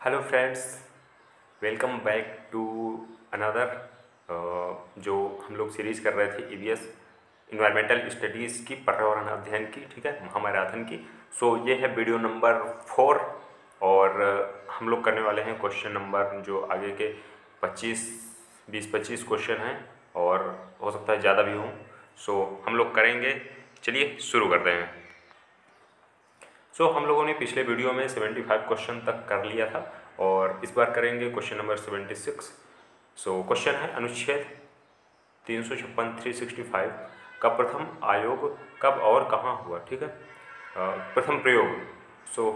Hello friends, welcome back to another जो हम लोग सीरीज़ कर रहे थे ईवीएस इन्वायरमेंटल स्टडीज़ की, पर्यावरण अध्ययन की, ठीक है, महामैराथन की। सो ये है वीडियो नंबर 4 और हम लोग करने वाले हैं क्वेश्चन नंबर जो आगे के 20-25 क्वेश्चन हैं और हो सकता है ज़्यादा भी हों। सो हम लोग करेंगे, चलिए शुरू करते हैं। हम लोगों ने पिछले वीडियो में 75 क्वेश्चन तक कर लिया था और इस बार करेंगे क्वेश्चन नंबर 76। क्वेश्चन है अनुच्छेद 356 का प्रथम आयोग कब और कहाँ हुआ, ठीक है। प्रथम प्रयोग,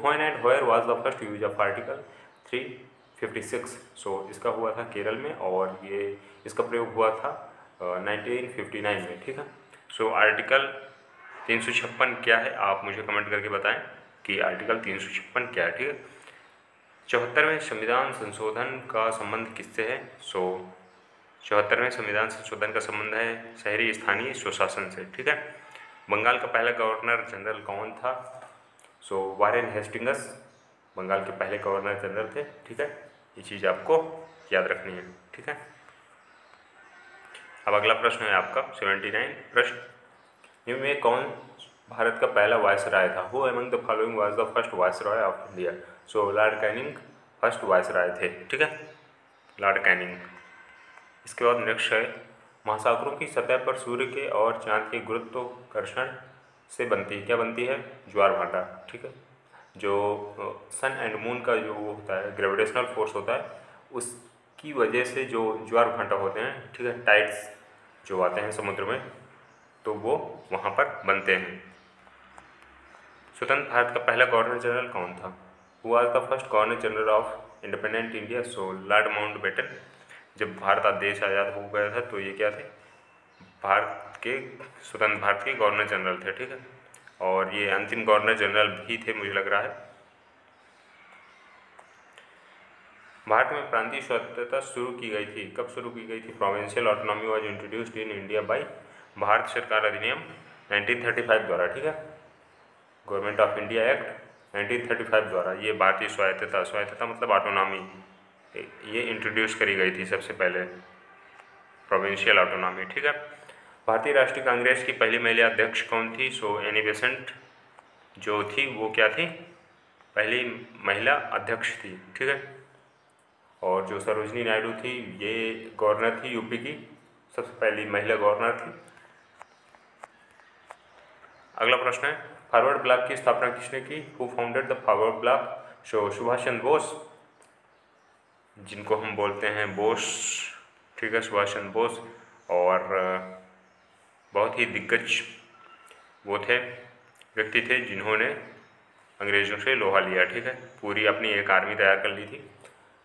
when and where was the first use of article 356। इसका हुआ था केरल में और ये इसका प्रयोग हुआ था 1959 में, ठीक है। आर्टिकल 356 क्या है, आप मुझे कमेंट करके बताएं कि आर्टिकल 356 क्या है, ठीक है। 74वें संविधान संशोधन का संबंध किससे है? 74वें संविधान संशोधन का संबंध है शहरी स्थानीय स्वशासन से, ठीक है। बंगाल का पहला गवर्नर जनरल कौन था? वारेन हेस्टिंग्स बंगाल के पहले गवर्नर जनरल थे, ठीक है। ये चीज़ आपको याद रखनी है, ठीक है। अब अगला प्रश्न है आपका 79 प्रश्न, इनमें कौन भारत का पहला वायसराय था? Who among the following was the first viceroy of India? Lord Canning first viceroy थे, ठीक है, लॉर्ड कैनिंग। इसके बाद नेक्स्ट है, महासागरों की सतह पर सूर्य के और चांद के गुरुत्वाकर्षण से बनती है, क्या बनती है? ज्वार भाटा, ठीक है। जो सन एंड मून का जो वो होता है, ग्रेविटेशनल फोर्स होता है, उसकी वजह से जो ज्वार भाटा होते हैं, ठीक है, टाइड्स जो आते हैं समुद्र में, तो वो वहाँ पर बनते हैं। स्वतंत्र भारत का पहला गवर्नर जनरल कौन था? Who was the first governor general of independent India? Lord Mountbatten. जब भारत देश आज़ाद हो गया था तो ये क्या थे? स्वतंत्र भारत के गवर्नर जनरल थे, ठीक है। और ये अंतिम गवर्नर जनरल भी थे, मुझे लग रहा है। भारत में प्रांतीय स्वतंत्रता शुरू की गई थी, कब शुरू की गई थी? Provincial autonomy was introduced in India by Bharat सरकार अधिनियम 1935 द्वारा, ठीक है। गवर्नमेंट ऑफ इंडिया एक्ट 1935 द्वारा ये भारतीय स्वायत्तता मतलब ऑटोनॉमी, ये इंट्रोड्यूस करी गई थी सबसे पहले, प्रोविंशियल ऑटोनॉमी, ठीक है। भारतीय राष्ट्रीय कांग्रेस की पहली महिला अध्यक्ष कौन थी? एनी बेसेंट जो थी वो क्या थी? पहली महिला अध्यक्ष थी, ठीक है। और जो सरोजनी नायडू थी, ये गवर्नर थी यूपी की, सबसे पहली महिला गवर्नर थी। अगला प्रश्न है, फॉरवर्ड ब्लॉक की स्थापना किसने की? Who founded the Forward Bloc? Subhash Chandra Bose, जिनको हम बोलते हैं बोस, ठीक है, सुभाष चंद्र बोस। और बहुत ही दिग्गज वो थे, व्यक्ति थे जिन्होंने अंग्रेज़ों से लोहा लिया, ठीक है, पूरी अपनी एक आर्मी तैयार कर ली थी।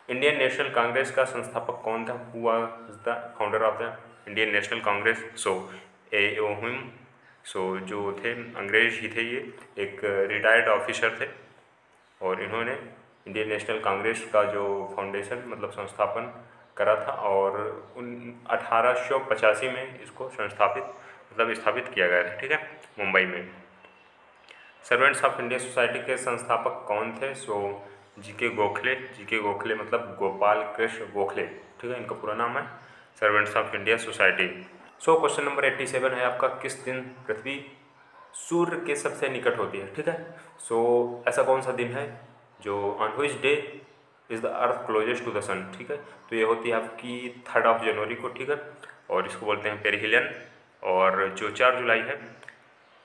इंडियन नेशनल कांग्रेस का संस्थापक कौन था? Who was the founder of the Indian National Congress? A O Hume. जो थे अंग्रेज ही थे, ये एक रिटायर्ड ऑफिसर थे और इन्होंने इंडियन नेशनल कांग्रेस का जो फाउंडेशन मतलब संस्थापन करा था और 1885 में इसको स्थापित किया गया था, ठीक है, मुंबई में। सर्वेंट्स ऑफ इंडिया सोसाइटी के संस्थापक कौन थे? जीके गोखले मतलब गोपाल कृष्ण गोखले, ठीक है, इनका पूरा नाम है, servants of India society. Question number 87 है आपका, किस दिन पृथ्वी सूर्य के सबसे निकट होती है, ठीक है। ऐसा कौन सा दिन है जो on which day is the earth closest to the sun, ठीक है। तो ये होती है आपकी 3 जनवरी को, ठीक है, और इसको बोलते हैं पेरिहिलियन। और जो 4 जुलाई है,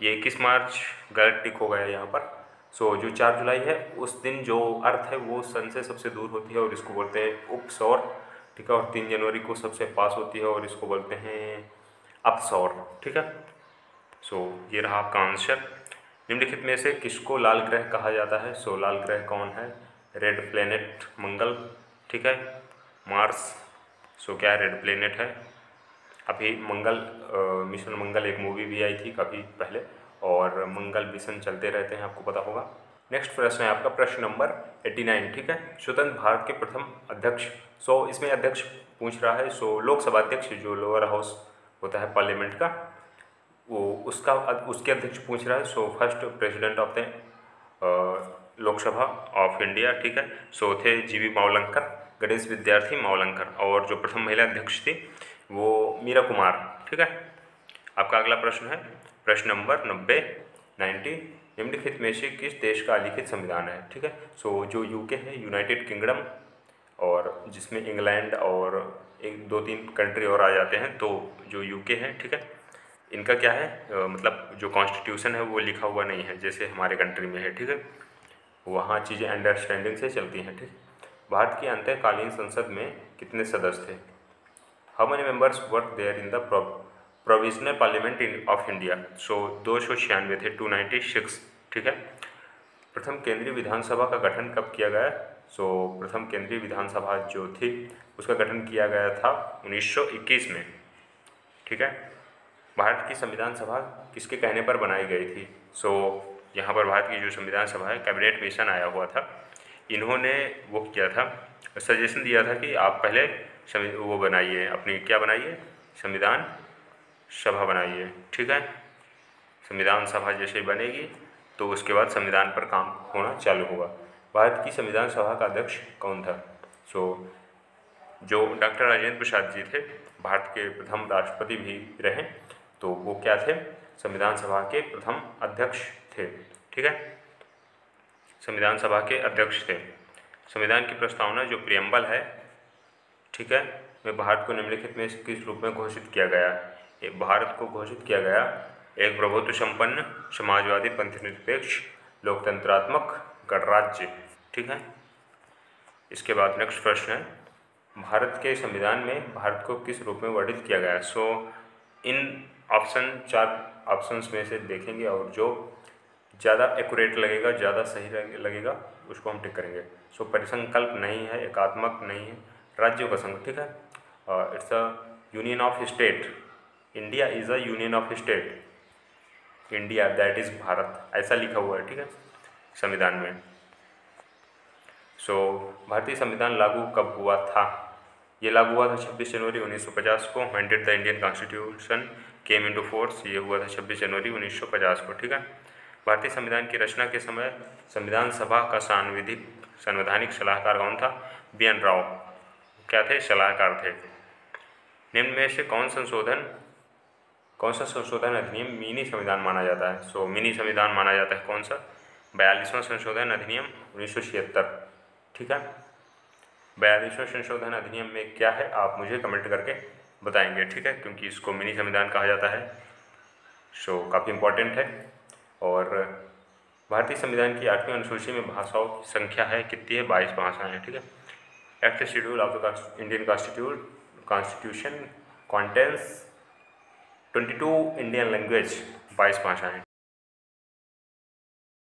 ये 21 मार्च गलत टिक हो गया यहाँ पर। जो 4 जुलाई है उस दिन जो अर्थ है वो सन से सबसे दूर होती है और इसको बोलते हैं उपसौर, ठीक है। और 3 जनवरी को सबसे पास होती है और इसको बोलते हैं अपसौर, ठीक है। ये रहा आपका आंसर। निम्नलिखित में से किसको लाल ग्रह कहा जाता है? लाल ग्रह कौन है? रेड प्लेनेट मंगल, ठीक है, मार्स। क्या रेड प्लेनेट है? अभी मंगल मिशन मंगल एक मूवी भी आई थी काफ़ी पहले और मंगल मिशन चलते रहते हैं, आपको पता होगा। नेक्स्ट प्रश्न है आपका प्रश्न नंबर 89, ठीक है। स्वतंत्र भारत के प्रथम अध्यक्ष, इसमें अध्यक्ष पूछ रहा है। लोकसभा अध्यक्ष जो लोअर हाउस होता है पार्लियामेंट का, वो उसके अध्यक्ष पूछ रहा है। First president of the Lok Sabha of India, ठीक है। सो थे जीवी मावलंकर, गणेश विद्यार्थी मावलंकर, और जो प्रथम महिला अध्यक्ष थी वो मीरा कुमार, ठीक है। आपका अगला प्रश्न है प्रश्न नंबर 90 निम्नलिखित में से किस देश का अलिखित संविधान है, ठीक है। सो जो यूके है, यूनाइटेड किंगडम, और जिसमें इंग्लैंड और एक दो तीन कंट्री और आ जाते हैं, तो जो यूके है, ठीक है, इनका क्या है मतलब जो कॉन्स्टिट्यूशन है वो लिखा हुआ नहीं है जैसे हमारे कंट्री में है, ठीक है। वहाँ चीज़ें अंडरस्टैंडिंग से चलती हैं, ठीक। भारत की अंतःकालीन संसद में कितने सदस्य थे? How many members were there in the provisional parliament in of India? So 296 थे, 296, ठीक है। प्रथम केंद्रीय विधानसभा का गठन कब किया गया? सो प्रथम केंद्रीय विधानसभा जो थी उसका गठन किया गया था 1921 में, ठीक है। भारत की संविधान सभा किसके कहने पर बनाई गई थी? सो यहाँ पर भारत की जो संविधान सभा है, कैबिनेट मिशन आया हुआ था, इन्होंने वो किया था, सजेशन दिया था कि आप पहले वो बनाइए, अपनी क्या बनाइए, संविधान सभा बनाइए, ठीक है। संविधान सभा जैसे बनेगी तो उसके बाद संविधान पर काम होना चालू होगा। भारत की संविधान सभा का अध्यक्ष कौन था? सो जो डॉक्टर राजेंद्र प्रसाद जी थे, भारत के प्रथम राष्ट्रपति भी रहे, तो वो क्या थे, संविधान सभा के प्रथम अध्यक्ष थे, ठीक है। संविधान सभा के अध्यक्ष थे। संविधान की प्रस्तावना जो प्रियम्बल है, ठीक है, में भारत को निम्नलिखित में किस रूप में घोषित किया गया? भारत को घोषित किया गया एक प्रभुत्व संपन्न, समाजवादी, पंथनिरपेक्ष, लोकतंत्रात्मक गणराज्य, ठीक है। इसके बाद नेक्स्ट प्रश्न है, भारत के संविधान में भारत को किस रूप में वर्णित किया गया? सो इन ऑप्शन 4 ऑप्शंस में से देखेंगे और जो ज़्यादा एक्यूरेट लगेगा, ज़्यादा सही लगेगा, उसको हम टिक करेंगे। सो परिसंकल्प नहीं है, एकात्मक नहीं है, राज्यों का संघ, ठीक है। It's a union of state, India is a union of state, India that is Bharat, ऐसा लिखा हुआ है, ठीक है, संविधान में। सो भारतीय संविधान लागू कब हुआ था? ये लागू हुआ था 26 जनवरी 1950 को। When did the Indian constitution came into force? ये हुआ था 26 जनवरी 1950 को, ठीक है। भारतीय संविधान की रचना के समय संविधान सभा का संवैधानिक सलाहकार कौन था? BN राव, क्या थे, सलाहकार थे। निम्न में से कौन सा संशोधन अधिनियम मिनी संविधान माना जाता है? सो मिनी संविधान माना जाता है कौन सा? 42वां संशोधन अधिनियम 1976, ठीक है। 42वां संशोधन अधिनियम में क्या है, आप मुझे कमेंट करके बताएंगे, ठीक है, क्योंकि इसको मिनी संविधान कहा जाता है। सो काफ़ी इम्पोर्टेंट है। और भारतीय संविधान की 8वीं अनुसूची में भाषाओं की संख्या है कितनी है? 22 भाषाएं हैं, ठीक है। Act schedule of the Indian constitution contains 22 Indian language, 22 भाषाएं।